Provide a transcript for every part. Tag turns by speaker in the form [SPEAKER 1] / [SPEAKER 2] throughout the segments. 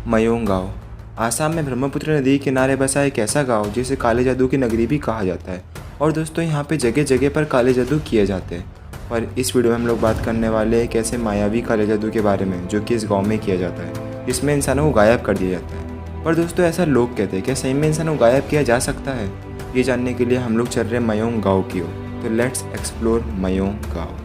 [SPEAKER 1] मयोंग गाँव आसाम में ब्रह्मपुत्र नदी के किनारे बसा एक ऐसा गांव जिसे काले जादू की नगरी भी कहा जाता है। और दोस्तों, यहाँ पे जगह जगह पर काले जादू किए जाते हैं। पर इस वीडियो में हम लोग बात करने वाले हैं एक ऐसे मायावी काले जादू के बारे में जो कि इस गांव में किया जाता है, जिसमें इंसानों को गायब कर दिया जाता है। पर दोस्तों, ऐसा लोग कहते हैं, क्या सही में इंसानों को गायब किया जा सकता है? ये जानने के लिए हम लोग चल रहे हैं मयोंग गाँव की ओर। तो लेट्स एक्सप्लोर मयोंग गाँव।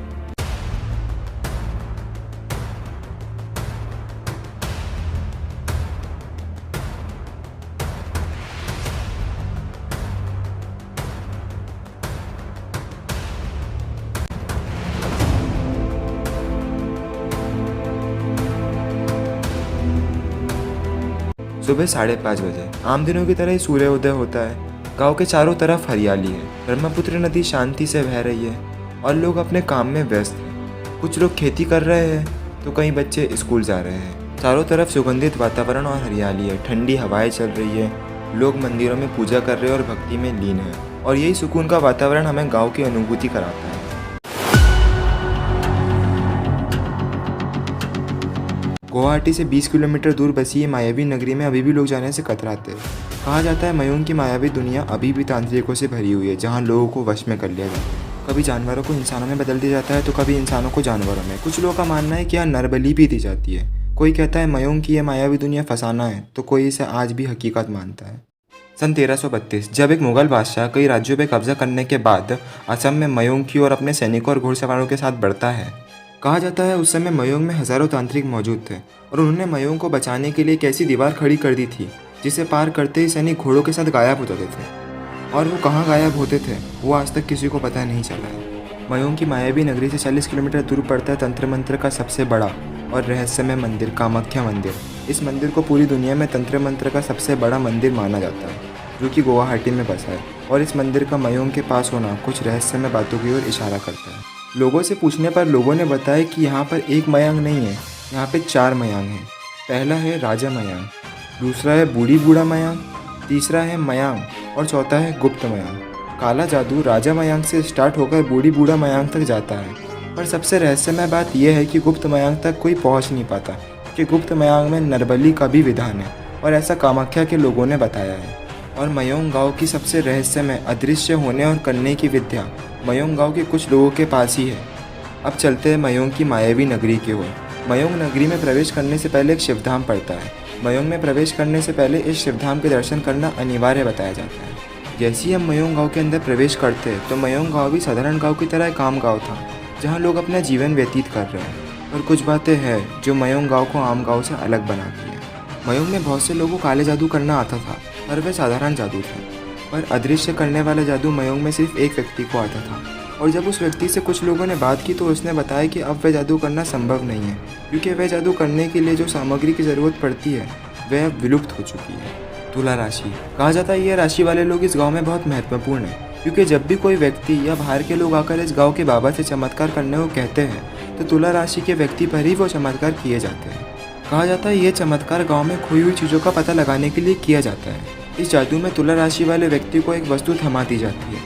[SPEAKER 1] सुबह 5:30 बजे आम दिनों की तरह ही सूर्योदय होता है। गांव के चारों तरफ हरियाली है, ब्रह्मपुत्र नदी शांति से बह रही है और लोग अपने काम में व्यस्त हैं। कुछ लोग खेती कर रहे हैं तो कई बच्चे स्कूल जा रहे हैं। चारों तरफ सुगंधित वातावरण और हरियाली है, ठंडी हवाएं चल रही है, लोग मंदिरों में पूजा कर रहे हैं और भक्ति में लीन है। और यही सुकून का वातावरण हमें गाँव की अनुभूति कराता है। गुवाहाटी से 20 किलोमीटर दूर बसी ये मायावी नगरी में अभी भी लोग जाने से कतराते हैं। कहा जाता है मयोंग की मायावी दुनिया अभी भी तांत्रिकों से भरी हुई है, जहां लोगों को वश में कर लिया जाता है। कभी जानवरों को इंसानों में बदल दिया जाता है तो कभी इंसानों को जानवरों में। कुछ लोगों का मानना है कि यहाँ नरबली भी दी जाती है। कोई कहता है मयोंग की यह मायावी दुनिया फसाना है, तो कोई इसे आज भी हकीकत मानता है। सन 1332 जब एक मुगल बादशाह कई राज्यों पर कब्जा करने के बाद असम में मयोंग की ओर अपने सैनिकों और घुड़सवारों के साथ बढ़ता है। कहा जाता है उस समय मयोंग में हजारों तांत्रिक मौजूद थे और उन्होंने मयोंग को बचाने के लिए एक ऐसी दीवार खड़ी कर दी थी जिसे पार करते ही सैनिक घोड़ों के साथ गायब हो जाते थे। और वो कहाँ गायब होते थे वो आज तक किसी को पता नहीं चला है। मयोंग की मायावी नगरी से 40 किलोमीटर दूर पड़ता है तंत्र मंत्र का सबसे बड़ा और रहस्यमय मंदिर, कामाख्या मंदिर। इस मंदिर को पूरी दुनिया में तंत्र मंत्र का सबसे बड़ा मंदिर माना जाता है, जो कि गुवाहाटी में बसा है। और इस मंदिर का मयोंग के पास होना कुछ रहस्यमय बातों की ओर इशारा करता है। लोगों से पूछने पर लोगों ने बताया कि यहाँ पर एक मयांग नहीं है, यहाँ पे 4 मयांग हैं। पहला है राजा मयांग, दूसरा है बूढ़ी बूढ़ा मयांग, तीसरा है मयांग और चौथा है गुप्त मयांग। काला जादू राजा मयांग से स्टार्ट होकर बूढ़ी बूढ़ा मयांग तक जाता है। पर सबसे रहस्यमय बात यह है कि गुप्त मयांग तक कोई पहुँच नहीं पाता, कि गुप्त मयांग में नरबली का भी विधान है और ऐसा कामाख्या के लोगों ने बताया है। और मयोंग गाँव की सबसे रहस्यमय अदृश्य होने और करने की विद्या मयोंग गाँव के कुछ लोगों के पास ही है। अब चलते हैं मयोंग की मायावी नगरी की ओर। मयोंग नगरी में प्रवेश करने से पहले एक शिवधाम पड़ता है। मयोंग में प्रवेश करने से पहले इस शिवधाम के दर्शन करना अनिवार्य बताया जाता है। जैसे ही हम मयोंग गाँव के अंदर प्रवेश करते हैं तो मयोंग गाँव भी साधारण गाँव की तरह एक आम गाँव था, जहाँ लोग अपना जीवन व्यतीत कर रहे हैं। और कुछ बातें हैं जो मयोंग गाँव को आम गाँव से अलग बनाती है। मयोंग में बहुत से लोगों को काले जादू करना आता था, पर वे साधारण जादू थे। पर अदृश्य करने वाला जादू मयोंग में सिर्फ एक व्यक्ति को आता था। और जब उस व्यक्ति से कुछ लोगों ने बात की तो उसने बताया कि अब वह जादू करना संभव नहीं है, क्योंकि वह जादू करने के लिए जो सामग्री की ज़रूरत पड़ती है वह अब विलुप्त हो चुकी है। तुला राशि कहा जाता है, यह राशि वाले लोग इस गाँव में बहुत महत्वपूर्ण है, क्योंकि जब भी कोई व्यक्ति या बाहर के लोग आकर इस गाँव के बाबा से चमत्कार करने को कहते हैं तो तुला राशि के व्यक्ति पर ही वो चमत्कार किए जाते हैं। कहा जाता है यह चमत्कार गांव में खोई हुई चीज़ों का पता लगाने के लिए किया जाता है। इस जादू में तुला राशि वाले व्यक्ति को एक वस्तु थमा दी जाती है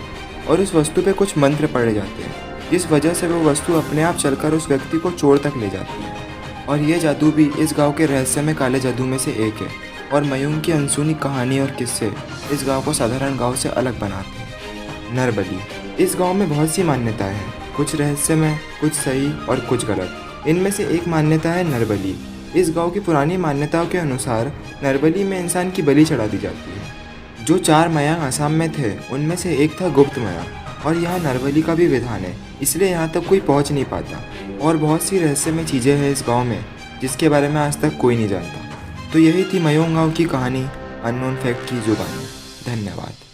[SPEAKER 1] और उस वस्तु पे कुछ मंत्र पढ़े जाते हैं, जिस वजह से वो वस्तु अपने आप चलकर उस व्यक्ति को चोर तक ले जाती है। और यह जादू भी इस गांव के रहस्यमय काले जादू में से एक है। और मयोंग की अनसुनी कहानी और किस्से इस गाँव को साधारण गाँव से अलग बनाते हैं। नरबली इस गाँव में बहुत सी मान्यताएँ हैं, कुछ रहस्यमय, कुछ सही और कुछ गलत। इनमें से एक मान्यता है नरबली। इस गांव की पुरानी मान्यताओं के अनुसार नरबली में इंसान की बलि चढ़ा दी जाती है। जो 4 मयांग आसाम में थे उनमें से एक था गुप्त मयांग, और यहाँ नरबली का भी विधान है, इसलिए यहाँ तक कोई पहुँच नहीं पाता। और बहुत सी रहस्यमय चीज़ें हैं इस गांव में जिसके बारे में आज तक कोई नहीं जानता। तो यही थी मयोंग गाँव की कहानी, अननोन फैक्ट की जुबानी। धन्यवाद।